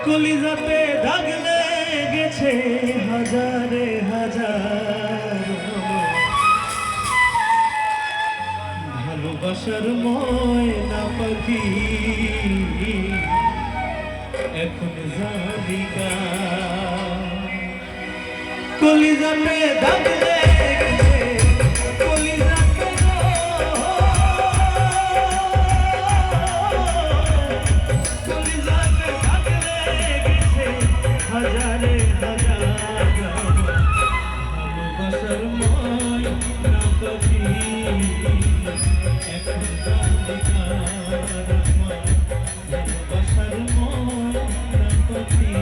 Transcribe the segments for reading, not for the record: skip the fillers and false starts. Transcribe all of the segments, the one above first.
কলিজাতে দাগ লেগেছে হাজারে হাজার, ভালোবাসার ময়না পাখি এখন জানিকা। কলিজাতে দাগ লেগেছে, কলিজাতে কলিজাতে দাগ লেগেছে হাজারে হাজার, ভালোবাসার ময়না পাখি এখন জানিকা। ভালোবাসার ময়না পাখি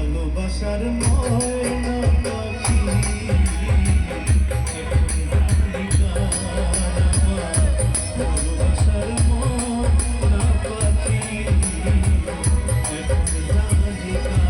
ভালোবাসার ময়না পাখি ভালোবাসার ময়না পাখি এখন জানিকা।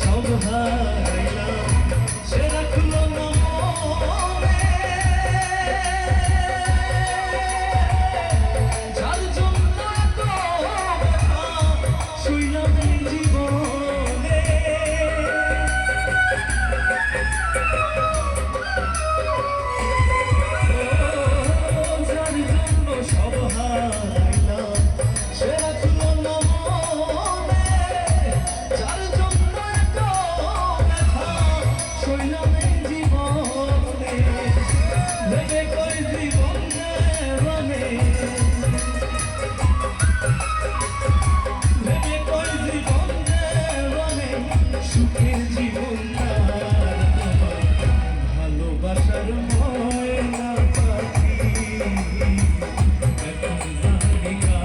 সব হারাইলাম সে রাখলো না মনে, যার জন্য এত ব্যথা শুইলাম এই জীবনে। যার জন্য সব হারাইলাম সে রাখলো না মনে, যার সুখের জীবন ভালোবাসার ময়না পাখি এখন জানিকা।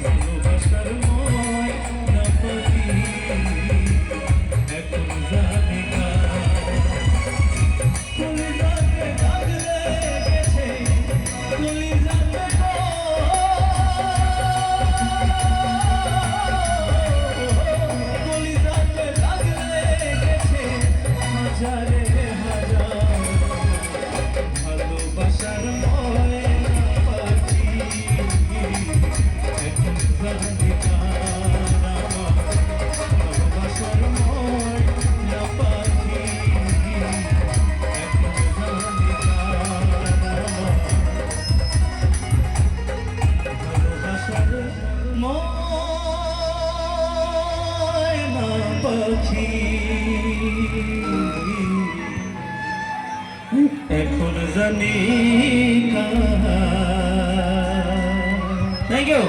ভালোবাসার ময়না পাখি এখন জানিকা। কলিজাতে দাগ লেগেছে, কলিজাতে হাজারে হাজার, ভালোবাসার ময়না পাখি এখন জানিকা। ভালোবাসার ময়না পাখি এখন জানিকা। ভালোবাসার ময়না পাখি এখন জানিকা। Thank you